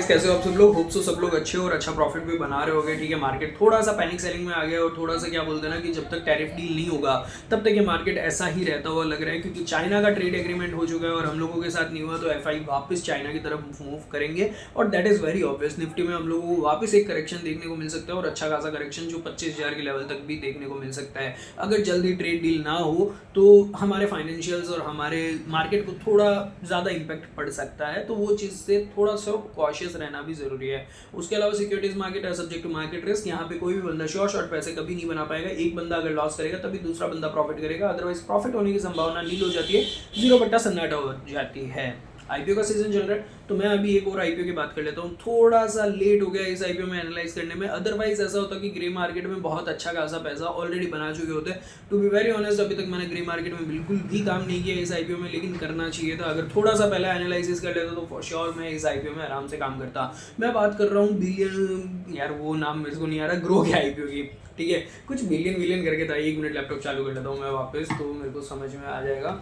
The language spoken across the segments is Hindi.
गाइस, कैसे हो आप सब लोग? होप सो सब लोग अच्छे और अच्छा प्रॉफिट भी बना रहे होंगे। ठीक है, मार्केट थोड़ा सा पैनिक सेलिंग में आ गया और थोड़ा सा क्या बोलते हैं ना कि जब तक टैरिफ डील नहीं होगा तब तक ये मार्केट ऐसा ही रहता हुआ लग रहा है, क्योंकि चाइना का ट्रेड एग्रीमेंट हो चुका है और हम लोगों के साथ नहीं हुआ तो एफआई वापस चाइना की तरफ मूव करेंगे और that is very obvious. Nifty में हम लोगों को वापस एक करेक्शन देखने को मिल सकता है और अच्छा खासा करेक्शन जो 25,000 के लेवल तक भी देखने को मिल सकता है। अगर जल्दी ट्रेड डील ना हो तो हमारे फाइनेंशियल्स और हमारे मार्केट को थोड़ा ज़्यादा इम्पैक्ट पड़ सकता है, तो वो चीज़ से थोड़ा सा कॉशियस रहना भी ज़रूरी है। उसके अलावा सिक्योरिटीज मार्केट है सब्जेक्ट टू मार्केट रिस्क। यहाँ पे कोई भी बंदा शॉर्ट पैसे कभी नहीं बना पाएगा। एक बंदा अगर लॉस करेगा तभी दूसरा बंदा प्रॉफिट करेगा, अदरवाइज प्रॉफिट होने की संभावना नील हो जाती है, 0 सन्नाटा हो जाती है। आईपीओ का सीजन चल रहा है तो मैं अभी एक और आईपीओ की बात कर लेता हूँ। थोड़ा सा लेट हो गया इस आईपीओ में एनालाइज करने में, अदरवाइज ऐसा होता कि ग्रे मार्केट में बहुत अच्छा खासा पैसा ऑलरेडी बना चुके होते। टू बी वेरी ऑनेस्ट, अभी तक मैंने ग्रे मार्केट में बिल्कुल भी काम नहीं किया इस आईपीओ में, लेकिन करना चाहिए था। अगर थोड़ा सा पहले एनालिसिस कर लेता तो फॉर श्योर मैं इस आईपीओ में आराम से काम करता। मैं बात कर रहा हूँ बिलियन, यार वो नाम मेरे को नहीं आ रहा, ग्रो के आईपीओ की। ठीक है, कुछ बिलियन विलियन करके था। 1 मिनट लैपटॉप चालू कर लेता हूँ मैं वापस, तो मेरे को समझ में आ जाएगा।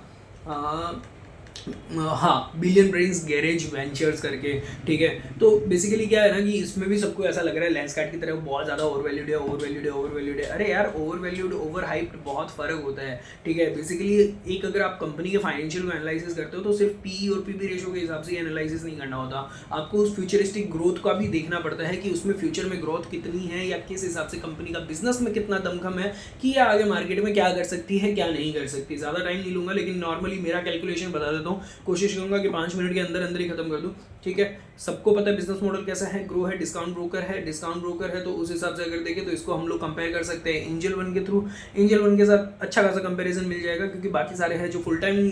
हाँ, बिलियन ब्रेन्स गैरेज वेंचर्स करके। ठीक है, तो बेसिकली क्या है ना कि इसमें भी सबको ऐसा लग रहा है लेंसकार्ट की तरह बहुत ज़्यादा ओवरवैल्यूड है। अरे यार, ओवरवैल्यूड ओवर हाइप्ड बहुत फ़र्क होता है। ठीक है, बेसिकली एक अगर आप कंपनी के फाइनेंशियल को एनालिसिस करते हो तो सिर्फ पी और पीबी रेशो के हिसाब से एनालिसिस नहीं करना होता, आपको उस फ्यूचरिस्टिक ग्रोथ का भी देखना पड़ता है कि उसमें फ्यूचर में ग्रोथ कितनी है या किस हिसाब से कंपनी का बिजनेस में कितना दमखम है कि ये आगे मार्केट में क्या कर सकती है क्या नहीं कर सकती। ज़्यादा टाइम नहीं लूँगा, लेकिन नॉर्मली मेरा कैलकुलेशन बता देता हूँ, कोशिश करूंगा कि 5 मिनट के अंदर ही खत्म कर दूं। ठीक है, सबको पता है बिजनेस मॉडल कैसा है, ग्रो है, डिस्काउंट ब्रोकर है, तो उस हिसाब से अगर देखें तो इसको हम लोग कंपेयर कर सकते हैं एंजल वन के थ्रू। एंजल वन के साथ अच्छा खासा कंपैरिजन मिल जाएगा, क्योंकि बाकी सारे हैं जो फुल टाइम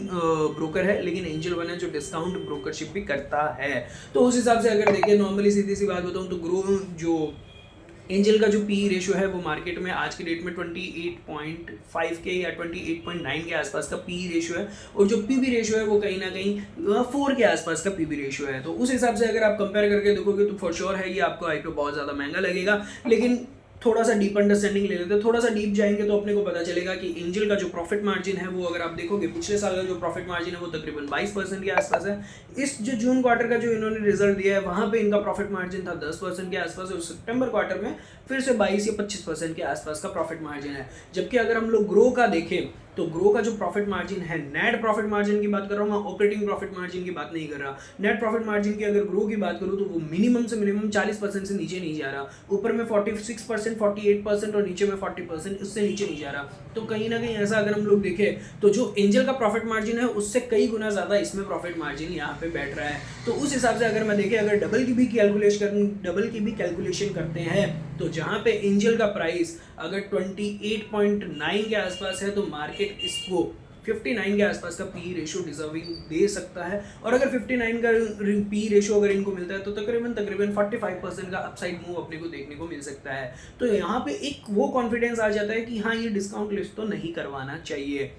ब्रोकर है, लेकिन एंजल वन है जो डिस्काउंट ब्रोकरशिप भी करता है। तो उस हिसाब से अगर देखें, नॉर्मली सीधी सी बात बताऊँ तो ग्रो जो एंजल का जो पी रेशो है वो मार्केट में आज की डेट में 28.5 के या 28.9 के आसपास का पी रेशो है, और जो पीबी रेशो है वो कहीं ना कहीं 4 के आसपास का पीबी रेशो है। तो उस हिसाब से अगर आप कंपेयर करके देखोगे तो फॉर श्योर है ये आपको आईपीओ बहुत ज़्यादा महंगा लगेगा। लेकिन थोड़ा सा डीप अंडरस्टैंडिंग ले लेते हैं, थोड़ा सा डीप जाएंगे तो अपने को पता चलेगा कि एंजल का जो प्रॉफिट मार्जिन है वो अगर आप देखोगे पिछले साल का जो प्रॉफिट मार्जिन है वो तकरीबन 22% के आसपास है। इस जो जून क्वार्टर का जो इन्होंने रिजल्ट दिया है वहाँ पे इनका प्रॉफिट मार्जिन था 10% के आसपास, और सितंबर क्वार्टर में फिर से 22 या 25% के आसपास का प्रॉफिट मार्जिन है। जबकि अगर हम लोग ग्रो का देखें तो ग्रो का जो प्रॉफिट मार्जिन है, नेट प्रॉफिट मार्जिन की बात कर रहा हूँ मैं, ऑपरेटिंग प्रॉफिट मार्जिन की बात नहीं कर रहा। नेट प्रॉफिट मार्जिन की अगर ग्रो की बात करूँ तो वो मिनिमम से मिनिमम 40% से नीचे नहीं जा रहा, ऊपर में 46%, 48% और नीचे में 40%, उससे नीचे नहीं जा रहा। तो कहीं ना कहीं ऐसा अगर हम लोग देखें तो जो एंजल का प्रॉफिट मार्जिन है उससे कई गुना ज़्यादा इसमें प्रॉफिट मार्जिन यहाँ पे बैठ रहा है। तो उस हिसाब से अगर मैं देखें, अगर डबल की भी कैलकुलेशन करते हैं तो जहाँ पे एंजल का प्राइस अगर 28.9 के आसपास है तो मार्केट इसको 59 के आसपास का पी रेशो डिजर्विंग दे सकता है, और अगर 59 का पी रेशो अगर इनको मिलता है तो तकरीबन 45% का अपसाइड मूव अपने को देखने को मिल सकता है। तो यहाँ पे एक वो कॉन्फिडेंस आ जाता है कि हाँ, ये डिस्काउंट लिस्ट तो नहीं करवाना चाहिए।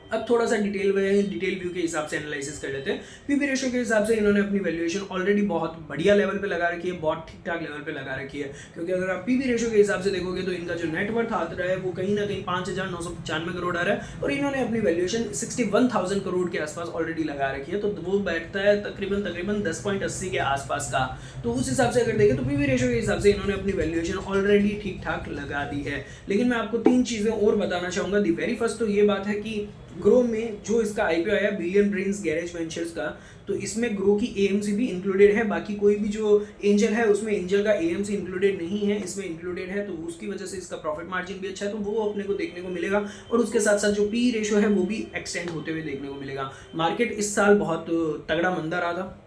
अब थोड़ा सा डिटेल व्यू के हिसाब से एनालिसिस कर लेते हैं। पीबी रेशो के हिसाब से इन्होंने अपनी वैल्यूएशन ऑलरेडी बहुत बढ़िया लेवल पे लगा रखी है, बहुत ठीक ठाक लेवल पे लगा रखी है, क्योंकि अगर आप पीबी रेशो के हिसाब से देखोगे तो इनका जो नेटवर्थ आ रहा है वो कहीं ना कहीं 5,995 करोड़ आ रहा है, और इन्होंने अपनी वैल्यूएशन 61,000 करोड़ के आसपास ऑलरेडी लगा रखी है, तो वो बैठता है तकरीबन 10.80 के आसपास का। तो उस हिसाब से अगर देखें तो पीबी रेशो के हिसाब से इन्होंने अपनी वैल्यूएशन ऑलरेडी ठीक ठाक लगा दी है। लेकिन मैं आपको 3 चीज़ें और बताना चाहूँगा। दी वेरी फर्स्ट तो ये बात है कि ग्रो में जो इसका आईपीओ आया बिलियन ब्रेन्स गैरेज वेंचर्स का, तो इसमें ग्रो की एएमसी भी इंक्लूडेड है। बाकी कोई भी जो एंजल है उसमें एंजल का एएमसी इंक्लूडेड नहीं है, इसमें इंक्लूडेड है, तो उसकी वजह से इसका प्रॉफिट मार्जिन भी अच्छा है, तो वो अपने को देखने को मिलेगा, और उसके साथ साथ जो पी रेशो है वो भी एक्सटेंड होते हुए देखने को मिलेगा। मार्केट इस साल बहुत तगड़ा मंदा रहा था,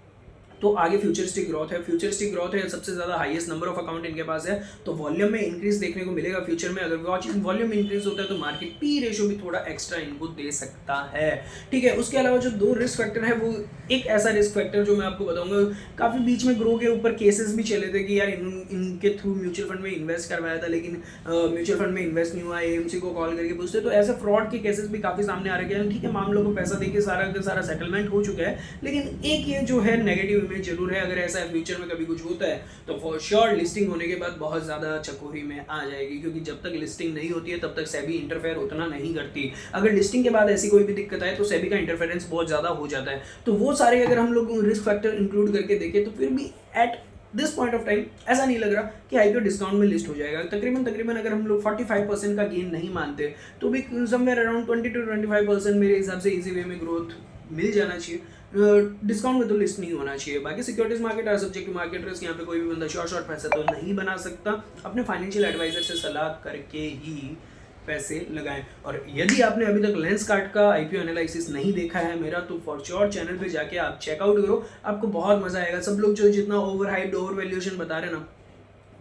तो आगे फ्यूचरिस्टिक ग्रोथ है, सबसे ज़्यादा हाईएस्ट नंबर ऑफ अकाउंट इनके पास है, तो वॉल्यूम में इंक्रीज देखने को मिलेगा फ्यूचर में। अगर वॉल्यूम इंक्रीज होता है तो मार्केट पी रेशो भी थोड़ा एक्स्ट्रा इनको दे सकता है। ठीक है, उसके अलावा जो 2 रिस्क फैक्टर है, वो एक ऐसा रिस्क फैक्टर जो मैं आपको बताऊंगा, काफ़ी बीच में ग्रो के ऊपर केसेस भी चले थे कि यार इनके थ्रू म्यूचुअल फंड में इन्वेस्ट करवाया था, लेकिन म्यूचुअल फंड में इन्वेस्ट नहीं हुआ, एएमसी को कॉल करके पूछते, तो ऐसे फ्रॉड के केसेस भी काफ़ी सामने आ रहे हैं। ठीक है, मामलों को पैसा देके सारा का सारा सेटलमेंट हो चुका है, लेकिन एक ये जो है नेगेटिव इमेज जरूर है। अगर ऐसा फ्यूचर में कभी कुछ होता है तो फॉर श्योर लिस्टिंग होने के बाद बहुत ज़्यादा चकोरी में आ जाएगी, क्योंकि जब तक लिस्टिंग नहीं होती है तब तक सेबी इंटरफेयर उतना नहीं करती। अगर लिस्टिंग के बाद ऐसी कोई भी दिक्कत आए तो सेबी का इंटरफेरेंस बहुत ज़्यादा हो जाता है। तो वो सारे अगर हम लोग रिस्क फैक्टर इंक्लूड करके देखें तो फिर भी at this point of time ऐसा नहीं लग रहा कि आईपीओ डिस्काउंट में लिस्ट हो जाएगा। तकरीबन अगर हम लोग 45% का गेन नहीं मानते तो भी समवेयर अराउंड 20 to 25% मेरे हिसाब से इजी वे में ग्रोथ मिल जाना चाहिए। डिस्काउंट में तो लिस्ट नहीं होना चाहिए। बाकी securities market are subject to market risk, यहाँ पे कोई भी बंदा शॉर्ट पैसा तो नहीं बना सकता। अपने फाइनेंशियल एडवाइजर से सलाह करके ही पैसे लगाएं। और यदि आपने अभी तक लेंसकार्ट का आईपीओ एनालिसिस नहीं देखा है मेरा, तो फॉर श्योर चैनल पे जाके आप चेकआउट करो, आपको बहुत मजा आएगा। सब लोग जो जितना ओवर हाइप्ड ओवर वैल्यूएशन बता रहे हैं ना,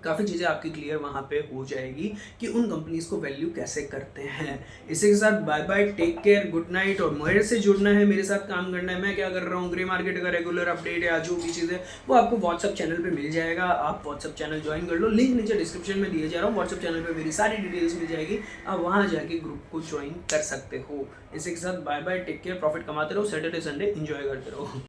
काफ़ी चीज़ें आपकी क्लियर वहाँ पे हो जाएगी कि उन कंपनीज को वैल्यू कैसे करते हैं। इसी के साथ bye bye, take care, good night. और मेरे से जुड़ना है, मेरे साथ काम करना है, मैं क्या कर रहा हूँ, ग्रे मार्केट का रेगुलर अपडेट या जो भी चीज़ है वो आपको व्हाट्सअप चैनल पे मिल जाएगा। आप व्हाट्सअप चैनल ज्वाइन कर लो, लिंक नीचे डिस्क्रिप्शन में दिए जा रहा हूँ। व्हाट्सअप चैनल पर मेरी सारी डिटेल्स मिल जाएगी, आप वहाँ जाके ग्रुप को ज्वाइन कर सकते हो। इसी के साथ bye bye, take care, profit कमाते रहो, सैटरडे संडे इंजॉय करते रहो।